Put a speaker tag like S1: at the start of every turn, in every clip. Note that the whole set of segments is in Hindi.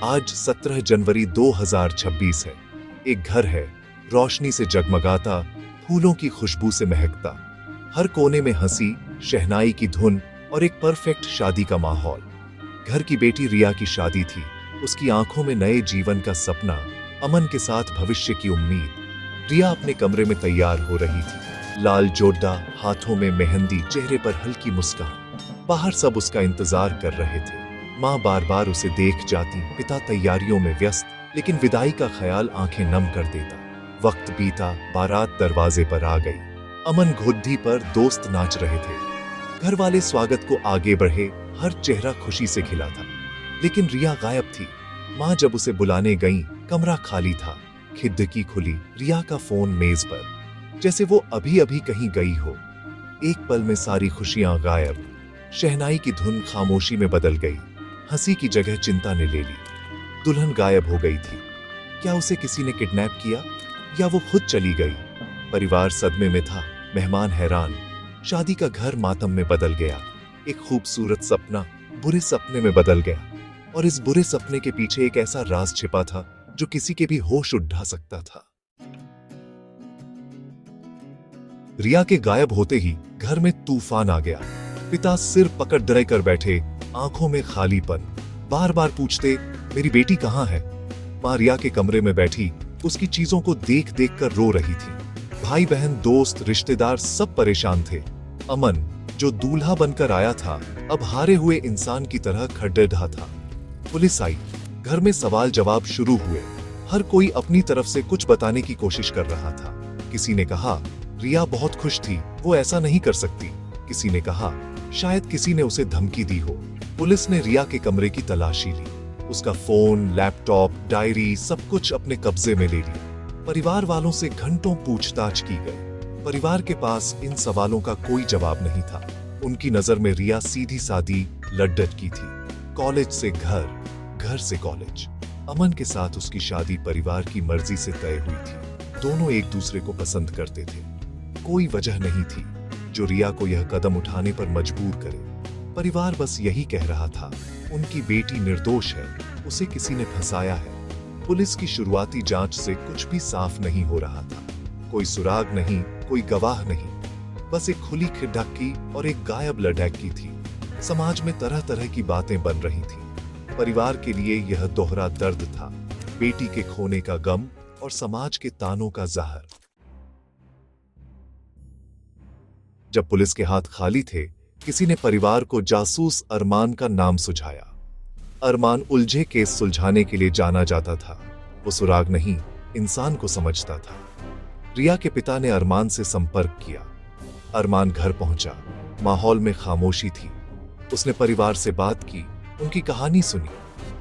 S1: आज 17 जनवरी 2026 है। एक घर है, रोशनी से जगमगाता, फूलों की खुशबू से महकता। हर कोने में हंसी, शहनाई की धुन और एक परफेक्ट शादी का माहौल। घर की बेटी रिया की शादी थी। उसकी आंखों में नए जीवन का सपना, अमन के साथ भविष्य की उम्मीद। रिया अपने कमरे में तैयार हो रही थी। लाल जोड़ा, हाथों में मेहंदी, चेहरे पर हल्की मुस्कान। बाहर सब उसका इंतजार कर रहे थे। माँ बार बार उसे देख जाती, पिता तैयारियों में व्यस्त, लेकिन विदाई का ख्याल आंखें नम कर देता। वक्त बीता, बारात दरवाजे पर आ गई। अमन घुड्डी पर, दोस्त नाच रहे थे। घर वाले स्वागत को आगे बढ़े, हर चेहरा खुशी से खिला था। लेकिन रिया गायब थी। माँ जब उसे बुलाने गई, कमरा खाली था। खिड़की खुली, रिया का फोन मेज पर, जैसे वो अभी अभी कहीं गई हो। एक पल में सारी खुशियां गायब। शहनाई की धुन खामोशी में बदल गई। हंसी की जगह चिंता ने ले ली। दुल्हन गायब हो गई थी। क्या उसे किसी ने किडनैप किया या वो खुद चली गई? परिवार सदमे में था, मेहमान हैरान। शादी का घर मातम में बदल गया। एक खूबसूरत सपना बुरे सपने में बदल गया, और इस बुरे सपने के पीछे एक ऐसा राज छिपा था जो किसी के भी होश उड़ा सकता था। रिया के गायब होते ही घर में तूफान आ गया। पिता सिर पकड़ डरे कर बैठे, आंखों में खालीपन। बार बार पूछते, मेरी बेटी कहाँ है? माँ रिया के कमरे में बैठी, उसकी चीजों को देख देख कर रो रही थी। भाई बहन, दोस्त, रिश्तेदार सब परेशान थे। अमन, जो दूल्हा बनकर आया था, अब हारे हुए इंसान की तरह खड़े रहा था। पुलिस आई। घर में सवाल जवाब शुरू हुए। हर कोई अपनी तरफ से कुछ बताने की कोशिश कर रहा था। किसी ने कहा, रिया बहुत खुश थी, वो ऐसा नहीं कर सकती। किसी ने कहा, शायद किसी ने उसे धमकी दी हो। पुलिस ने रिया के कमरे की तलाशी ली। उसका फोन, लैपटॉप, डायरी, सब कुछ अपने कब्जे में ले लिया। परिवार वालों से घंटों पूछताछ की गई। परिवार के पास इन सवालों का कोई जवाब नहीं था। उनकी नजर में रिया सीधी सादी लड़की थी। कॉलेज से घर, घर से कॉलेज। अमन के साथ उसकी शादी परिवार की मर्जी से तय हुई थी। दोनों एक दूसरे को पसंद करते थे। कोई वजह नहीं थी जो रिया को यह कदम उठाने पर मजबूर करे। परिवार बस यही कह रहा था, उनकी बेटी निर्दोष है, उसे किसी ने फंसाया है। पुलिस की शुरुआती जांच से कुछ भी साफ नहीं हो रहा था। कोई सुराग नहीं, कोई गवाह नहीं, बस एक खुली खिड़की और एक गायब लड़की थी। समाज में तरह तरह की बातें बन रही थी। परिवार के लिए यह दोहरा दर्द था, बेटी के खोने का गम और समाज के तानों का जहर। जब पुलिस के हाथ खाली थे, किसी ने परिवार को जासूस अरमान का नाम सुझाया। अरमान उलझे केस सुलझाने के लिए जाना जाता था। वो सुराग नहीं, इंसान को समझता था। रिया के पिता ने अरमान से संपर्क किया। अरमान घर पहुंचा। माहौल में खामोशी थी। उसने परिवार से बात की, उनकी कहानी सुनी।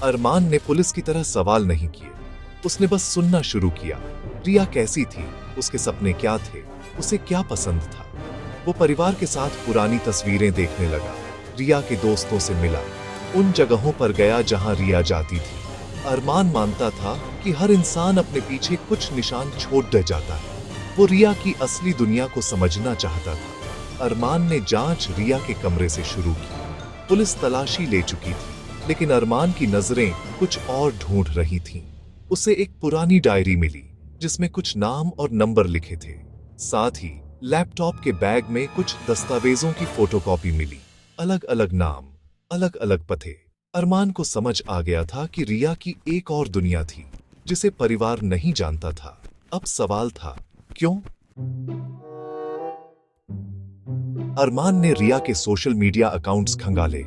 S1: अरमान ने पुलिस की तरह सवाल नहीं किए। उसने बस सुनना शुरू किया। रिया कैसी थी, उसके सपने क्या थे, उसे क्या पसंद था। वो परिवार के साथ पुरानी तस्वीरें देखने लगा। रिया के दोस्तों से मिला, उन जगहों पर गया जहां रिया जाती थी। अरमान मानता था कि हर इंसान अपने पीछे कुछ निशान छोड़ दे जाता है। वो रिया की असली दुनिया को समझना चाहता था। अरमान ने जांच रिया के कमरे से शुरू की। पुलिस तलाशी ले चुकी थी, लेकिन अरमान की नजरें कुछ और ढूंढ रही थीं। उसे एक पुरानी डायरी मिली, जिसमें कुछ नाम और नंबर लिखे थे। साथ ही लैपटॉप के बैग में कुछ दस्तावेजों की फोटोकॉपी मिली। अलग अलग नाम, अलग अलग पते। अरमान को समझ आ गया था कि रिया की एक और दुनिया थी, जिसे परिवार नहीं जानता था। अब सवाल था, क्यों? अरमान ने रिया के सोशल मीडिया अकाउंट्स खंगाले।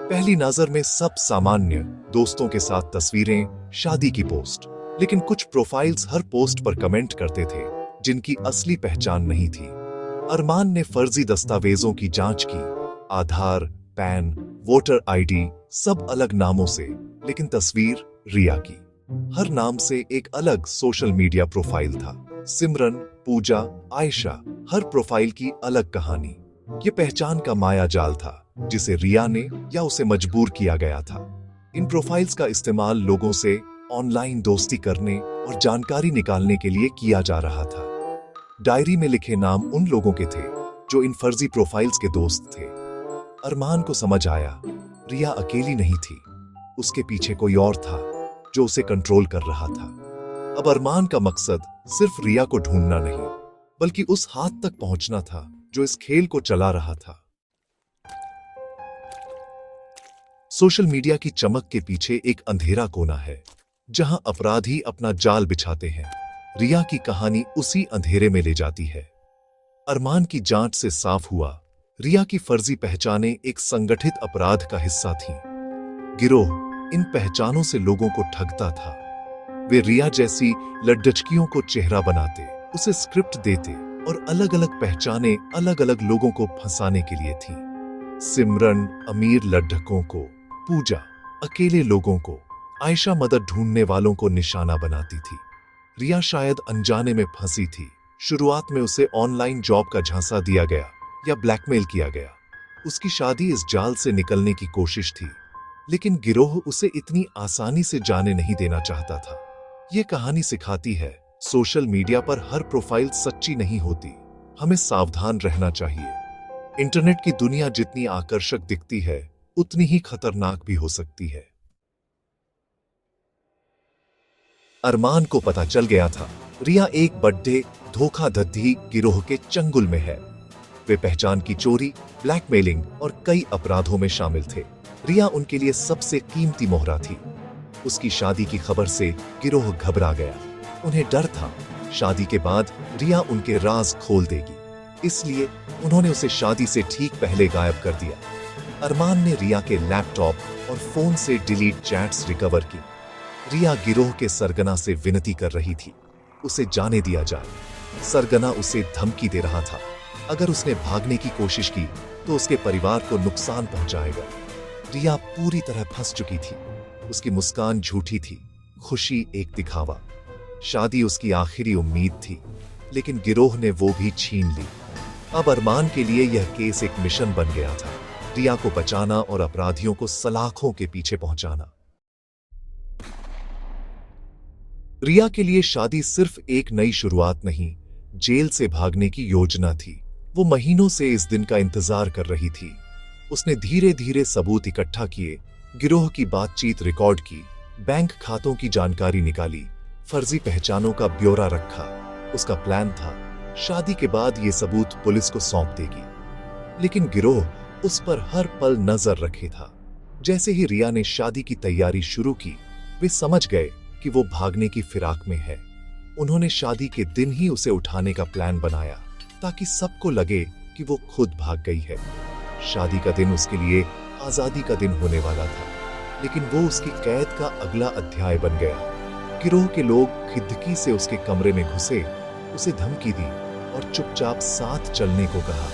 S1: पहली नजर में सब सामान्य, दोस्तों के साथ तस्वीरें, शादी की पोस्ट। लेकिन कुछ प्रोफाइल्स हर पोस्ट पर कमेंट करते थे, जिनकी असली पहचान नहीं थी। अरमान ने फर्जी दस्तावेजों की जांच की। आधार, पैन, वोटर आईडी, सब अलग नामों से, लेकिन तस्वीर रिया की। हर नाम से एक अलग सोशल मीडिया प्रोफाइल था। सिमरन, पूजा, आयशा, हर प्रोफाइल की अलग कहानी। ये पहचान का माया जाल था, जिसे रिया ने या उसे मजबूर किया गया था। इन प्रोफाइल्स का इस्तेमाल लोगों से ऑनलाइन दोस्ती करने और जानकारी निकालने के लिए किया जा रहा था। डायरी में लिखे नाम उन लोगों के थे जो इन फर्जी प्रोफाइल्स के दोस्त थे। अरमान को समझ आया, रिया अकेली नहीं थी, उसके पीछे कोई और था। जो उसे कंट्रोल कर रहा था। अब अरमान का मकसद सिर्फ रिया को ढूंढना नहीं, बल्कि उस हाथ तक पहुंचना था जो इस खेल को चला रहा था। सोशल मीडिया की चमक के पीछे एक अंधेरा कोना है, जहां अपराधी अपना जाल बिछाते हैं। रिया की कहानी उसी अंधेरे में ले जाती है। अरमान की जांच से साफ हुआ, रिया की फर्जी पहचानें एक संगठित अपराध का हिस्सा थीं। गिरोह इन पहचानों से लोगों को ठगता था। वे रिया जैसी लड्डचकियों को चेहरा बनाते, उसे स्क्रिप्ट देते और अलग अलग पहचानें अलग अलग लोगों को फंसाने के लिए थी। सिमरन अमीर लड्ढकों को, पूजा अकेले लोगों को, आयशा मदद ढूंढने वालों को निशाना बनाती थी। रिया शायद अनजाने में फंसी थी। शुरुआत में उसे ऑनलाइन जॉब का झांसा दिया गया या ब्लैकमेल किया गया। उसकी शादी इस जाल से निकलने की कोशिश थी, लेकिन गिरोह उसे इतनी आसानी से जाने नहीं देना चाहता था। यह कहानी सिखाती है, सोशल मीडिया पर हर प्रोफाइल सच्ची नहीं होती। हमें सावधान रहना चाहिए। इंटरनेट की दुनिया जितनी आकर्षक दिखती है, उतनी ही खतरनाक भी हो सकती है। अरमान को पता चल गया था, रिया एक बड्ढे धोखाधड़ी गिरोह के चंगुल में है। वे पहचान की चोरी, ब्लैकमेलिंग और कई अपराधों में शामिल थे। रिया उनके लिए सबसे कीमती मोहरा थी। उसकी शादी की खबर से गिरोह घबरा गया। उन्हें डर था, शादी के बाद रिया उनके राज खोल देगी, इसलिए उन्होंने उसे शादी से ठीक पहले गायब कर दिया। अरमान ने रिया के लैपटॉप और फोन से डिलीट चैट्स रिकवर की। रिया गिरोह के सरगना से विनती कर रही थी, उसे जाने दिया जाए। सरगना उसे धमकी दे रहा था, अगर उसने भागने की कोशिश की तो उसके परिवार को नुकसान पहुंचाएगा। रिया पूरी तरह फंस चुकी थी। उसकी मुस्कान झूठी थी, खुशी एक दिखावा। शादी उसकी आखिरी उम्मीद थी, लेकिन गिरोह ने वो भी छीन ली। अब अरमान के लिए यह केस एक मिशन बन गया था, रिया को बचाना और अपराधियों को सलाखों के पीछे पहुंचाना। रिया के लिए शादी सिर्फ एक नई शुरुआत नहीं, जेल से भागने की योजना थी। वो महीनों से इस दिन का इंतजार कर रही थी। उसने धीरे धीरे सबूत इकट्ठा किए, गिरोह की बातचीत रिकॉर्ड की, बैंक खातों की जानकारी निकाली, फर्जी पहचानों का ब्यौरा रखा। उसका प्लान था, शादी के बाद ये सबूत पुलिस को सौंप देगी। लेकिन गिरोह उस पर हर पल नजर रखे था। जैसे ही रिया ने शादी की तैयारी शुरू की, वे समझ गए कि वो भागने की फिराक में है। उन्होंने शादी के दिन ही उसे उठाने का प्लान बनाया, ताकि सबको लगे कि वो खुद भाग गई है। शादी का दिन उसके लिए आजादी का दिन होने वाला था, लेकिन वो उसकी कैद का अगला अध्याय बन गया। गिरोह के लोग खिड़की से उसके कमरे में घुसे, उसे धमकी दी और चुपचाप साथ चलने को कहा।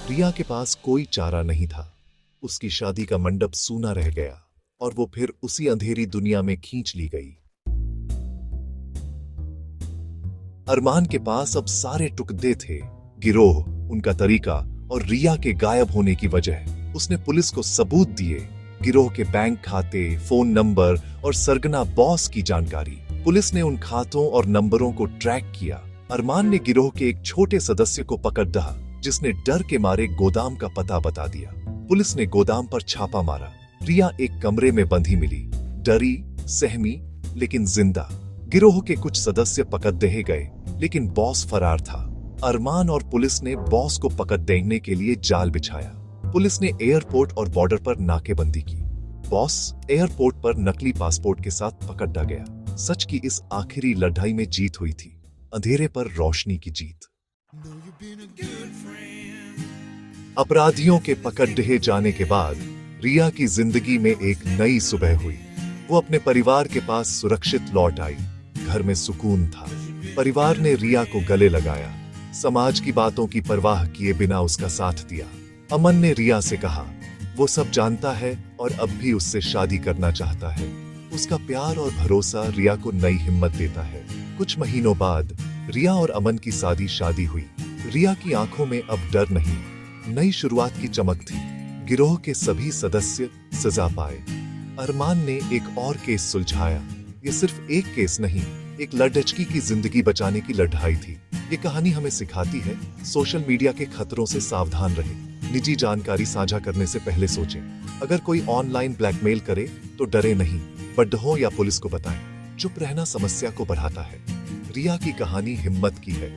S1: रिया के पास कोई चारा नहीं था। उसकी शादी का मंडप सूना रह गया और वो फिर उसी अंधेरी दुनिया में खींच ली गई। अरमान के पास अब सारे टुकड़े थे, गिरोह, उनका तरीका और रिया के गायब होने की वजह। उसने पुलिस को सबूत दिए, गिरोह के बैंक खाते, फोन नंबर और सरगना बॉस की जानकारी। पुलिस ने उन खातों और नंबरों को ट्रैक किया। अरमान ने गिरोह के एक छोटे सदस्य को पकड़ दिया, जिसने डर के मारे गोदाम का पता बता दिया। पुलिस ने गोदाम पर छापा मारा। रिया एक कमरे में बंधी मिली, डरी, सहमी, लेकिन जिंदा। गिरोह के कुछ सदस्य पकड़ दिए गए, लेकिन बॉस फरार था। अरमान और पुलिस ने बॉस को पकड़ देने के लिए जाल बिछाया। पुलिस ने एयरपोर्ट और बॉर्डर पर नाकेबंदी की। बॉस एयरपोर्ट पर नकली पासपोर्ट के साथ पकड़ा गया। सच की इस आखिरी लड़ाई में जीत हुई थी, अंधेरे पर रोशनी की जीत। अपराधियों के पकड़े जाने के बाद रिया की जिंदगी में एक नई सुबह हुई। वो अपने परिवार के पास सुरक्षित लौट आई। घर में सुकून था। परिवार ने रिया को गले लगाया, समाज की बातों की परवाह किए बिना उसका साथ दिया। अमन ने रिया से कहा, वो सब जानता है और अब भी उससे शादी करना चाहता है। उसका प्यार और भरोसा रिया को नई हिम्मत देता है। कुछ महीनों बाद रिया और अमन की शादी हुई। रिया की आंखों में अब डर नहीं, नई शुरुआत की चमक थी। गिरोह के सभी सदस्य सजा पाए। अरमान ने एक और केस सुलझाया। ये सिर्फ एक केस नहीं, एक लड़की की जिंदगी बचाने की लड़ाई थी। ये कहानी हमें सिखाती है, सोशल मीडिया के खतरों से सावधान रहें। निजी जानकारी साझा करने से पहले सोचें। अगर कोई ऑनलाइन ब्लैकमेल करे तो डरे नहीं, बड्ढों या पुलिस को बताएं। चुप रहना समस्या को बढ़ाता है। रिया की कहानी हिम्मत की है।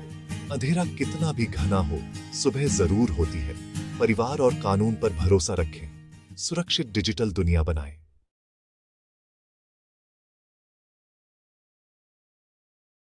S1: अंधेरा कितना भी घना हो, सुबह जरूर होती है। परिवार और कानून पर भरोसा रखें। सुरक्षित डिजिटल दुनिया बनाएं।